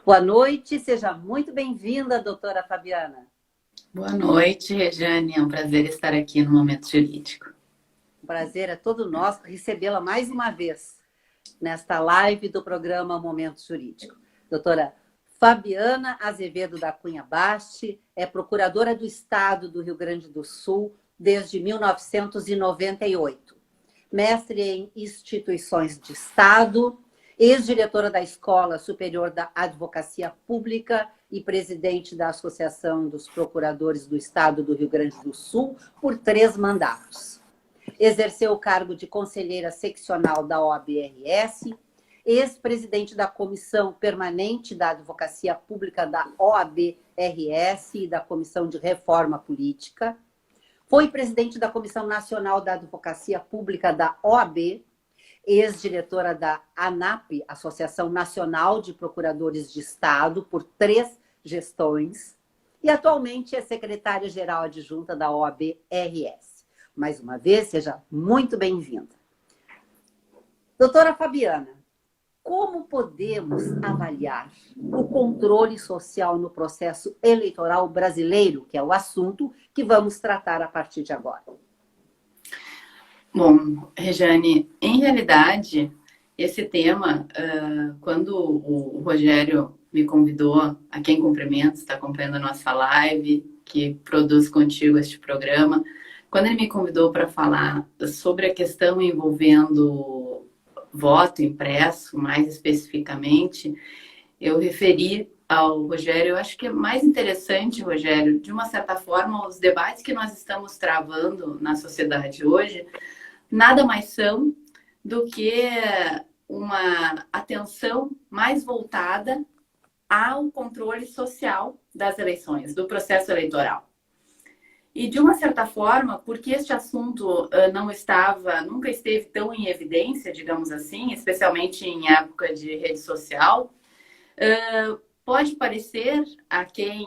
Boa noite, seja muito bem-vinda, doutora Fabiana. Boa noite, Rejane. É um prazer estar aqui no Momento Jurídico. O prazer é todo nosso recebê-la mais uma vez nesta live do programa Momento Jurídico. Doutora Fabiana Azevedo da Cunha Basti é procuradora do Estado do Rio Grande do Sul desde 1998. Mestre em Instituições de Estado, ex-diretora da Escola Superior da Advocacia Pública e presidente da Associação dos Procuradores do Estado do Rio Grande do Sul por 3 mandatos. Exerceu o cargo de conselheira seccional da OAB-RS, ex-presidente da Comissão Permanente da Advocacia Pública da OAB-RS e da Comissão de Reforma Política. Foi presidente da Comissão Nacional da Advocacia Pública da OAB, ex-diretora da ANAP, Associação Nacional de Procuradores de Estado, por 3 gestões, e atualmente é secretária-geral adjunta da OAB-RS. Mais uma vez, seja muito bem-vinda. Doutora Fabiana, como podemos avaliar o controle social no processo eleitoral brasileiro, que é o assunto que vamos tratar a partir de agora? Bom, Rejane, em realidade, esse tema, quando o Rogério me convidou, a quem cumprimento, está acompanhando a nossa live, que produz contigo este programa, quando ele me convidou para falar sobre a questão envolvendo voto impresso, mais especificamente, eu referi ao Rogério, eu acho que é mais interessante, Rogério, de uma certa forma, os debates que nós estamos travando na sociedade hoje, nada mais são do que uma atenção mais voltada ao controle social das eleições, do processo eleitoral. E, de uma certa forma, porque este assunto nunca esteve tão em evidência, digamos assim, especialmente em época de rede social, pode parecer a quem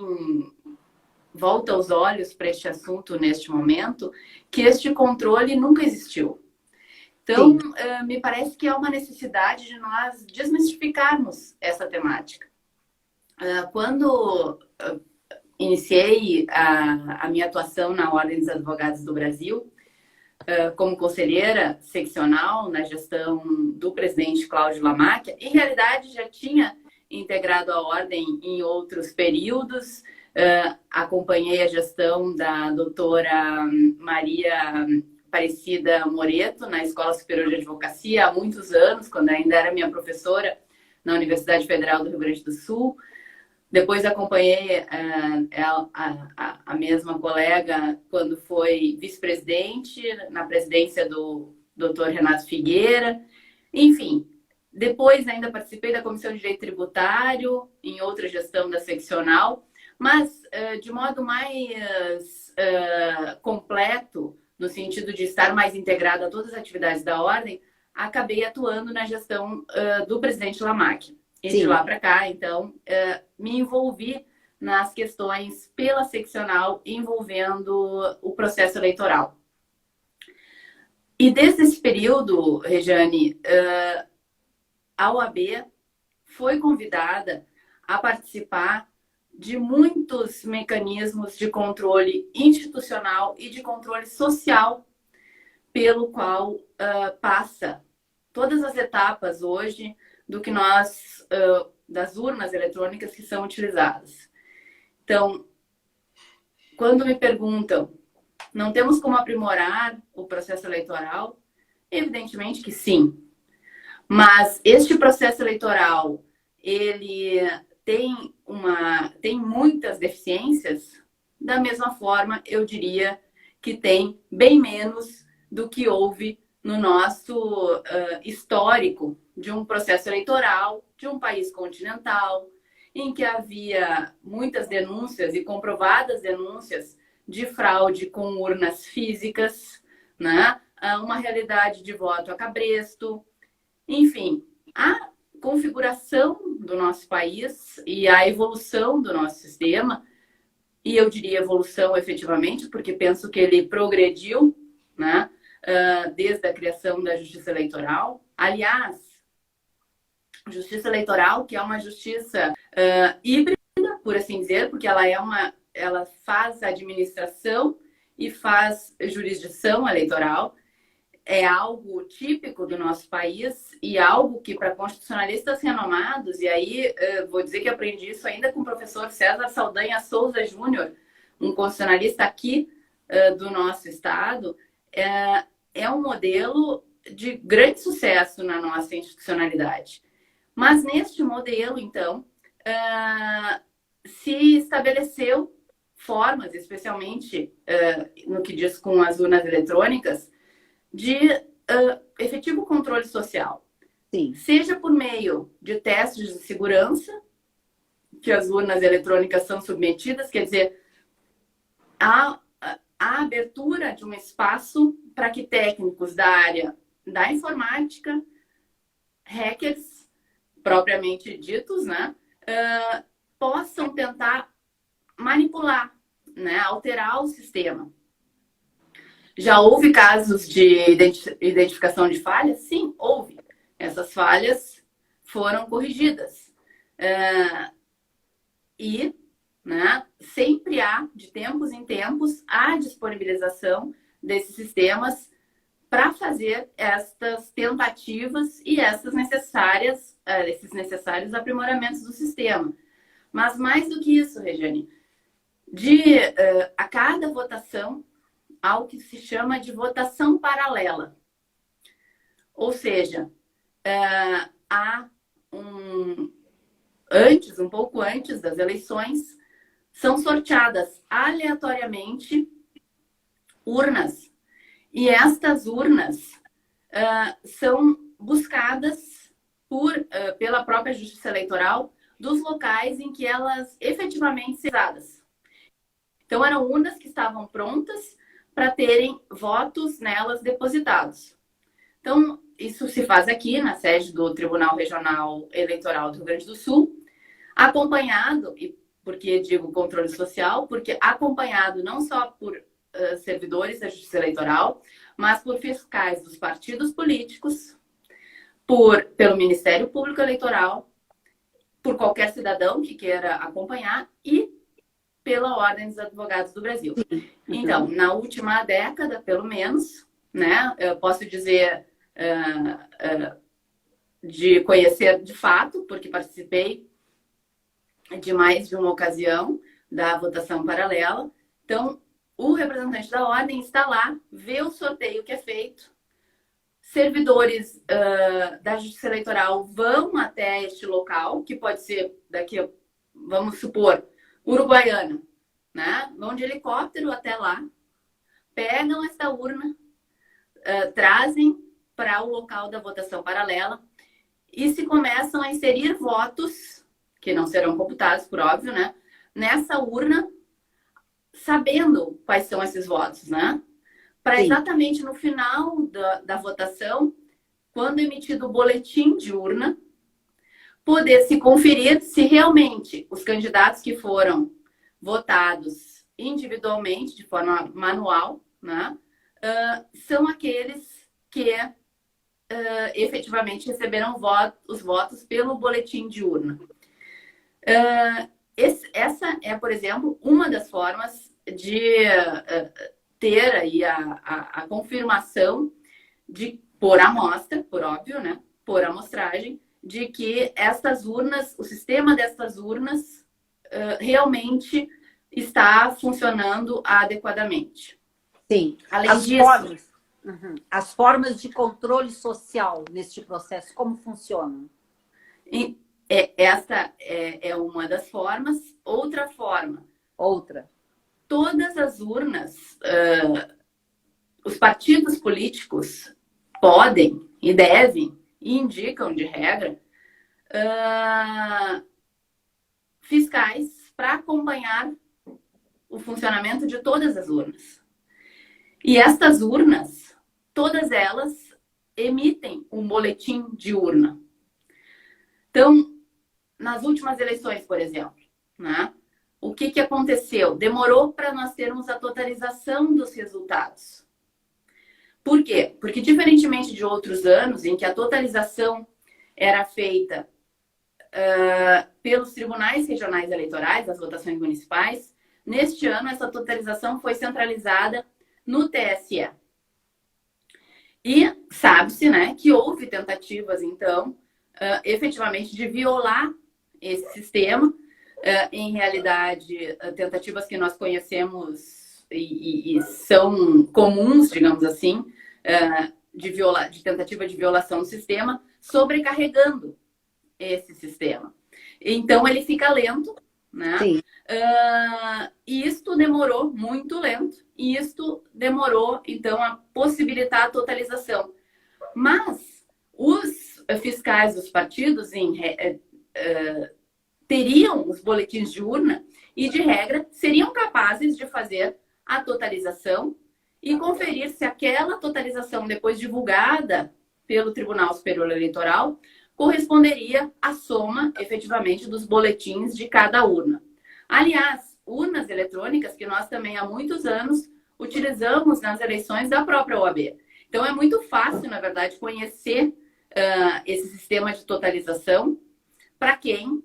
volta os olhos para este assunto neste momento, que este controle nunca existiu. Então, me parece que há uma necessidade de nós desmistificarmos essa temática. Quando iniciei a minha atuação na Ordem dos Advogados do Brasil, como conselheira seccional na gestão do presidente Cláudio Lamáquia, em realidade já tinha integrado a Ordem em outros períodos, acompanhei a gestão da doutora Maria Aparecida Moreto na Escola Superior de Advocacia há muitos anos, quando ainda era minha professora na Universidade Federal do Rio Grande do Sul. Depois acompanhei a mesma colega quando foi vice-presidente na presidência do Dr. Renato Figueira. Enfim, depois ainda participei da Comissão de Direito Tributário, em outra gestão da seccional, mas de modo mais completo, no sentido de estar mais integrado a todas as atividades da Ordem, acabei atuando na gestão do presidente Lamáquia. E de lá para cá, então, me envolvi nas questões pela seccional envolvendo o processo eleitoral. E desde esse período, Rejane, a OAB foi convidada a participar de muitos mecanismos de controle institucional e de controle social pelo qual passa todas as etapas hoje do que das urnas eletrônicas que são utilizadas. Então, quando me perguntam, não temos como aprimorar o processo eleitoral? Evidentemente que sim. Mas este processo eleitoral, ele tem muitas deficiências, da mesma forma, eu diria que tem bem menos do que houve no nosso histórico de um processo eleitoral de um país continental, em que havia muitas denúncias e comprovadas denúncias de fraude com urnas físicas, né? Uma realidade de voto a cabresto. Enfim, a configuração do nosso país e a evolução do nosso sistema, e eu diria evolução efetivamente, porque penso que ele progrediu, né? Desde a criação da Justiça Eleitoral. Aliás, justiça eleitoral, que é uma justiça híbrida, por assim dizer, porque ela faz administração e faz jurisdição eleitoral. É algo típico do nosso país e algo que, para constitucionalistas renomados, e aí vou dizer que aprendi isso ainda com o professor César Saldanha Souza Júnior, um constitucionalista aqui do nosso estado, é um modelo de grande sucesso na nossa institucionalidade. Mas neste modelo, então, se estabeleceu formas, especialmente no que diz com as urnas eletrônicas, de efetivo controle social. Sim. Seja por meio de testes de segurança, que as urnas eletrônicas são submetidas, quer dizer, a abertura de um espaço para que técnicos da área da informática, hackers, propriamente ditos, né, possam tentar manipular, né, alterar o sistema. Já houve casos de identificação de falhas? Sim, houve. Essas falhas foram corrigidas. E, né, sempre há, de tempos em tempos, a disponibilização desses sistemas para fazer estas tentativas e esses necessários aprimoramentos do sistema. Mas mais do que isso, Regiane, a cada votação, há o que se chama de votação paralela. Ou seja, um pouco antes das eleições, são sorteadas aleatoriamente urnas. E estas urnas são buscadas pela própria Justiça Eleitoral dos locais em que elas efetivamente são usadas. Então, eram urnas que estavam prontas para terem votos nelas depositados. Então, isso se faz aqui na sede do Tribunal Regional Eleitoral do Rio Grande do Sul, acompanhado, e por que digo controle social? Porque acompanhado não só por servidores da Justiça Eleitoral, mas por fiscais dos partidos políticos, pelo Ministério Público Eleitoral, por qualquer cidadão que queira acompanhar e pela Ordem dos Advogados do Brasil. Então, na última década, pelo menos, né, eu posso dizer de conhecer de fato, porque participei de mais de uma ocasião da votação paralela. Então, o representante da Ordem está lá, vê o sorteio que é feito, servidores da Justiça Eleitoral vão até este local, que pode ser daqui, vamos supor, Uruguaiana, né? Vão de helicóptero até lá, pegam esta urna, trazem para o local da votação paralela e se começam a inserir votos, que não serão computados, por óbvio, né? Nessa urna, sabendo quais são esses votos, né? Para exatamente no final da votação, quando emitido o boletim de urna, poder se conferir se realmente os candidatos que foram votados individualmente, de forma manual, né, são aqueles que efetivamente receberam os votos pelo boletim de urna. Essa é, por exemplo, uma das formas de ter aí a confirmação por amostra, por óbvio, né, por amostragem, de que estas urnas, o sistema destas urnas realmente está funcionando adequadamente. Sim. Além disso, as formas de controle social neste processo, como funcionam? Essa é uma das formas. Outra forma. Todas as urnas, os partidos políticos podem e devem, e indicam de regra, fiscais para acompanhar o funcionamento de todas as urnas. E estas urnas, todas elas emitem um boletim de urna. Então, nas últimas eleições, por exemplo, né, o que aconteceu? Demorou para nós termos a totalização dos resultados. Por quê? Porque, diferentemente de outros anos, em que a totalização era feita pelos tribunais regionais eleitorais, as votações municipais. Neste ano, essa totalização foi centralizada no TSE. E sabe-se, né, que houve tentativas, então, efetivamente, de violar esse sistema. Em realidade, tentativas que nós conhecemos e são comuns, digamos assim, de tentativa de violação do sistema, sobrecarregando esse sistema. Então, ele fica lento, né? Sim. E isto demorou muito lento, e isto demorou, então, a possibilitar a totalização. Mas os fiscais dos partidos teriam os boletins de urna e, de regra, seriam capazes de fazer a totalização e conferir se aquela totalização, depois divulgada pelo Tribunal Superior Eleitoral, corresponderia à soma, efetivamente, dos boletins de cada urna. Aliás, urnas eletrônicas que nós também há muitos anos utilizamos nas eleições da própria OAB. Então, é muito fácil, na verdade, conhecer esse sistema de totalização para quem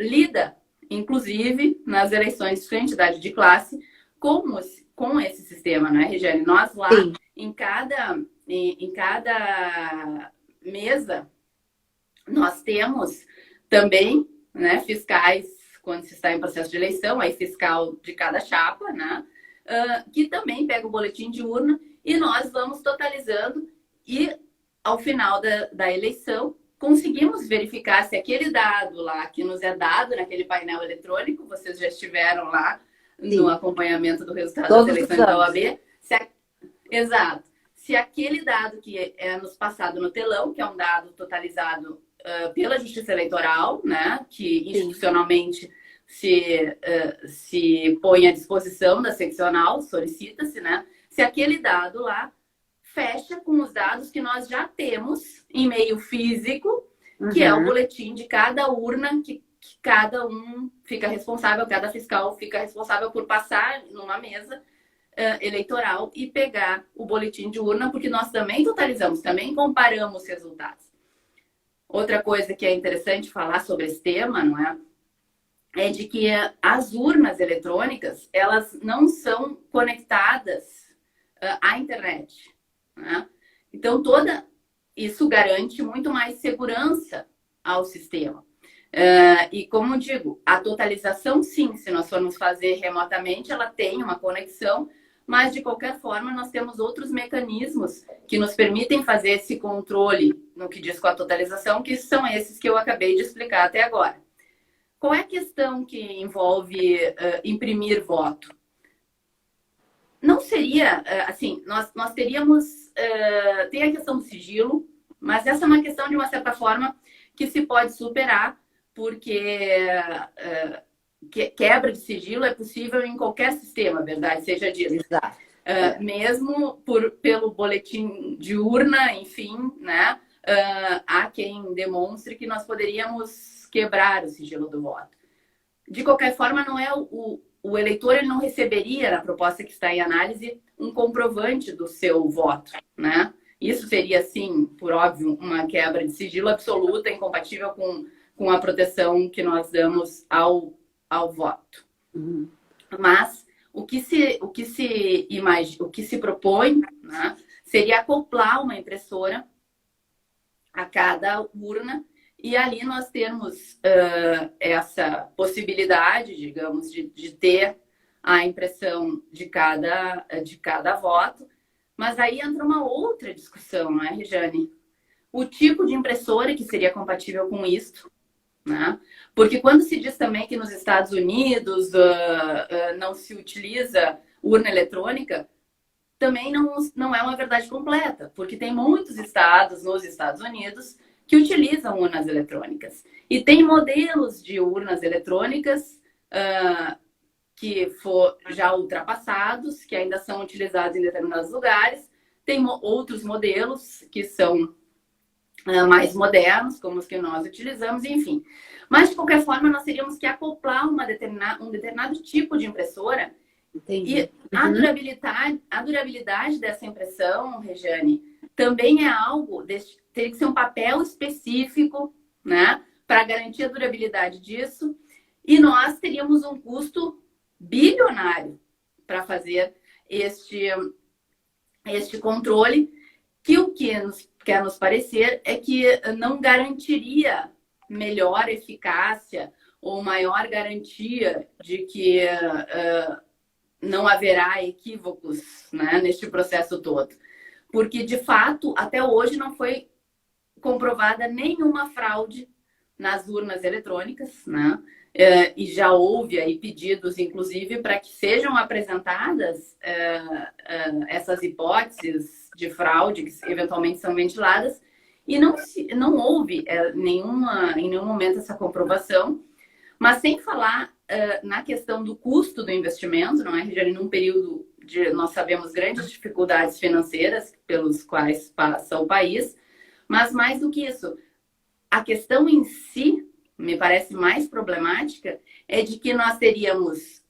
lida, inclusive, nas eleições de sua entidade de classe, com esse sistema, não é, Regiane? Nós lá, em cada mesa, nós temos também, né, fiscais, quando se está em processo de eleição, aí fiscal de cada chapa, né, que também pega o boletim de urna e nós vamos totalizando e, ao final da eleição, conseguimos verificar se aquele dado lá que nos é dado naquele painel eletrônico, vocês já estiveram lá no acompanhamento do resultado das eleições da OAB, exato. Se aquele dado que é nos passado no telão, que é um dado totalizado pela Justiça Eleitoral, né, que institucionalmente se põe à disposição da seccional, solicita-se, né, se aquele dado lá fecha com os dados que nós já temos em meio físico, que é o boletim de cada urna, que cada um fica responsável, cada fiscal fica responsável por passar numa mesa eleitoral e pegar o boletim de urna, porque nós também totalizamos, também comparamos resultados. Outra coisa que é interessante falar sobre esse tema, não é? É de que as urnas eletrônicas, elas não são conectadas à internet, né? Então, isso garante muito mais segurança ao sistema. E como digo, a totalização, sim, se nós formos fazer remotamente, ela tem uma conexão, mas de qualquer forma nós temos outros mecanismos que nos permitem fazer esse controle no que diz com a totalização, que são esses que eu acabei de explicar até agora. Qual é a questão que envolve imprimir voto? Não seria, assim, nós teríamos, tem a questão do sigilo, mas essa é uma questão, de uma certa forma, que se pode superar, porque quebra de sigilo é possível em qualquer sistema, verdade seja dita. Exato. Mesmo pelo boletim de urna, enfim, né? Há quem demonstre que nós poderíamos quebrar o sigilo do voto. De qualquer forma, não é o eleitor, ele não receberia, na proposta que está em análise, um comprovante do seu voto, né? Isso seria, sim, por óbvio, uma quebra de sigilo absoluta, incompatível com a proteção que nós damos ao voto. Mas o que se propõe, né, seria acoplar uma impressora a cada urna e ali nós termos essa possibilidade, digamos, de ter a impressão de cada voto. Mas aí entra uma outra discussão, não é, Regiane? O tipo de impressora que seria compatível com isto, né? Porque quando se diz também que nos Estados Unidos não se utiliza urna eletrônica, também não é uma verdade completa, porque tem muitos estados nos Estados Unidos que utilizam urnas eletrônicas. E tem modelos de urnas eletrônicas que foram já ultrapassados, que ainda são utilizados em determinados lugares. Tem outros modelos que são mais modernos, como os que nós utilizamos, enfim. Mas, de qualquer forma, nós teríamos que acoplar um determinado tipo de impressora. Entendi. E a durabilidade dessa impressão, Regiane, também é algo, teria que ser um papel específico, né, para garantir a durabilidade disso, e nós teríamos um custo bilionário para fazer este controle, que o que quer nos parecer é que não garantiria melhor eficácia ou maior garantia de que não haverá equívocos, né, neste processo todo. Porque, de fato, até hoje não foi comprovada nenhuma fraude nas urnas eletrônicas, né? E já houve aí pedidos, inclusive, para que sejam apresentadas essas hipóteses de fraude que eventualmente são ventiladas, e não houve em nenhum momento essa comprovação. Mas sem falar na questão do custo do investimento, não é, Regiane? Num período nós sabemos, grandes dificuldades financeiras pelos quais passa o país, mas mais do que isso, a questão em si, me parece mais problemática, é de que nós teríamos...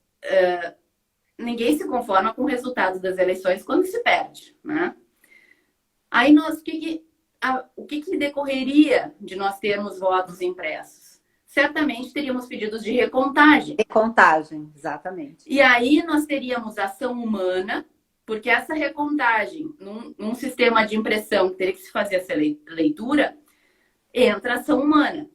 ninguém se conforma com o resultado das eleições quando se perde, né? Aí o que decorreria de nós termos votos impressos? Certamente teríamos pedidos de recontagem. Recontagem, exatamente. E aí nós teríamos ação humana, porque essa recontagem, num sistema de impressão que teria que se fazer essa leitura, entra ação humana.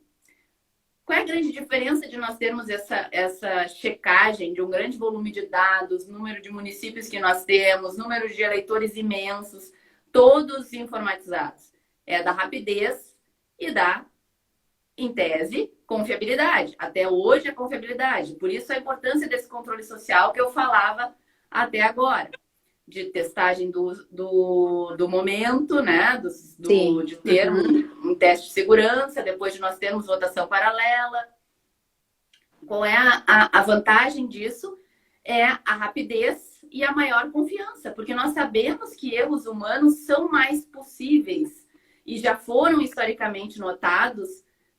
Qual é a grande diferença de nós termos essa checagem de um grande volume de dados, número de municípios que nós temos, número de eleitores imensos, todos informatizados? É da rapidez e da, em tese, confiabilidade. Até hoje é confiabilidade. Por isso a importância desse controle social que eu falava até agora. De testagem do momento, né? De ter um teste de segurança, depois de nós termos votação paralela. Qual é a vantagem disso? É a rapidez e a maior confiança, porque nós sabemos que erros humanos são mais possíveis e já foram historicamente notados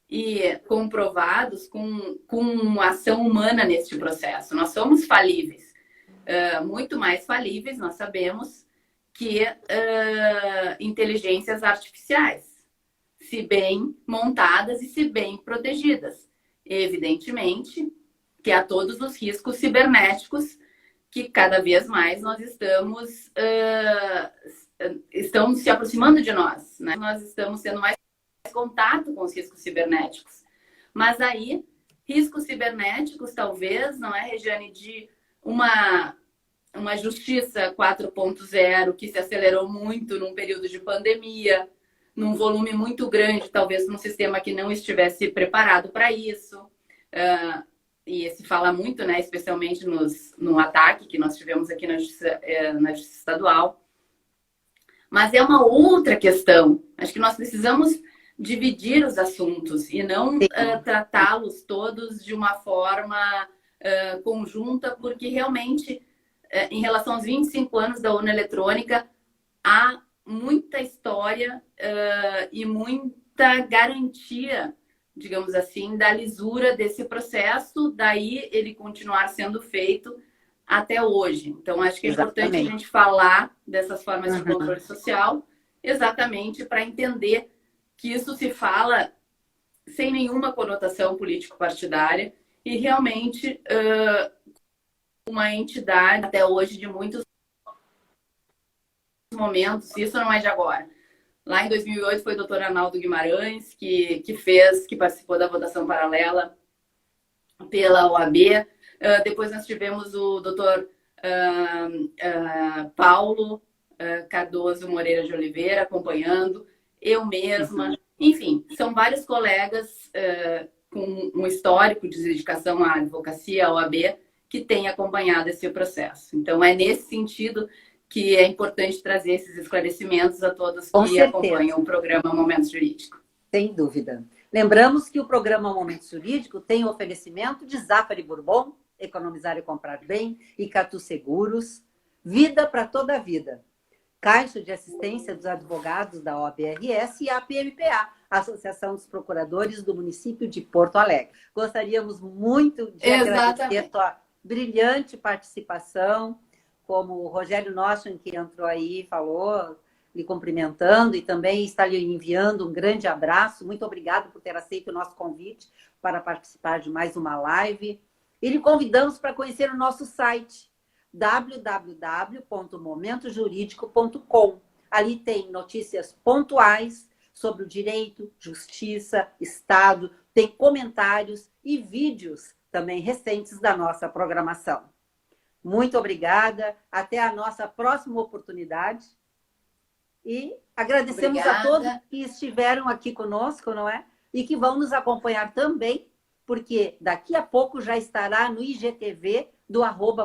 e comprovados com ação humana neste processo. Nós somos falíveis. Muito mais falíveis, nós sabemos, que inteligências artificiais, se bem montadas e se bem protegidas. Evidentemente que há todos os riscos cibernéticos que cada vez mais nós estão se aproximando de nós, né? Nós estamos tendo mais contato com os riscos cibernéticos. Mas aí, riscos cibernéticos, talvez, não é, Regiane, de uma justiça 4.0 que se acelerou muito num período de pandemia, num volume muito grande, talvez num sistema que não estivesse preparado para isso. E se fala muito, né, especialmente no ataque que nós tivemos aqui na Justiça Estadual. Mas é uma outra questão. Acho que nós precisamos dividir os assuntos e não tratá-los todos de uma forma conjunta, porque realmente, em relação aos 25 anos da urna eletrônica, há muita história e muita garantia, digamos assim, da lisura desse processo, daí ele continuar sendo feito até hoje. Então, acho que é importante a gente falar dessas formas de controle social, exatamente para entender que isso se fala sem nenhuma conotação político-partidária e realmente uma entidade até hoje de muitos momentos, isso não é de agora. Lá em 2008 foi o doutor Arnaldo Guimarães que participou da votação paralela pela OAB. Depois nós tivemos o doutor Paulo Cardoso Moreira de Oliveira acompanhando, eu mesma. Enfim, são vários colegas com um histórico de dedicação à advocacia, à OAB, que têm acompanhado esse processo. Então, é nesse sentido que é importante trazer esses esclarecimentos a todos que acompanham o programa Momento Jurídico. Sem dúvida. Lembramos que o programa Momento Jurídico tem o oferecimento de Zafari Bourbon, Economizar e Comprar Bem, e Catu Seguros, Vida para toda a Vida, Caixa de Assistência dos Advogados da OAB-RS e a APMPA, Associação dos Procuradores do Município de Porto Alegre. Gostaríamos muito de agradecer a tua brilhante participação, como o Rogério Noschen, que entrou aí e falou, lhe cumprimentando e também está lhe enviando um grande abraço. Muito obrigado por ter aceito o nosso convite para participar de mais uma live. E lhe convidamos para conhecer o nosso site, www.momentojuridico.com. Ali tem notícias pontuais sobre o direito, justiça, Estado, tem comentários e vídeos também recentes da nossa programação. Muito obrigada, até a nossa próxima oportunidade. E agradecemos a todos que estiveram aqui conosco, não é? E que vão nos acompanhar também, porque daqui a pouco já estará no IGTV do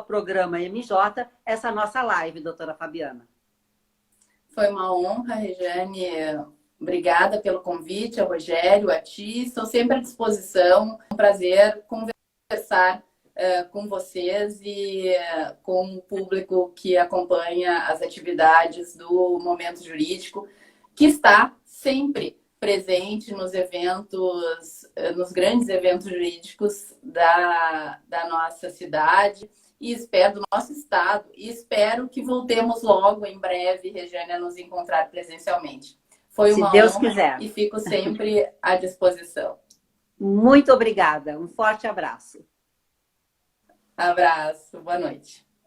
@programa MJ essa nossa live, doutora Fabiana. Foi uma honra, Regiane. Obrigada pelo convite, ao Rogério, a ti. Estou sempre à disposição. É um prazer conversar com vocês e com o público que acompanha as atividades do Momento Jurídico, que está sempre presente nos eventos, nos grandes eventos jurídicos da nossa cidade e espero do nosso estado. E espero que voltemos logo em breve, Regiane, a nos encontrar presencialmente. Foi uma Deus honra quiser. E fico sempre à disposição. Muito obrigada. Um forte abraço. Abraço. Boa noite.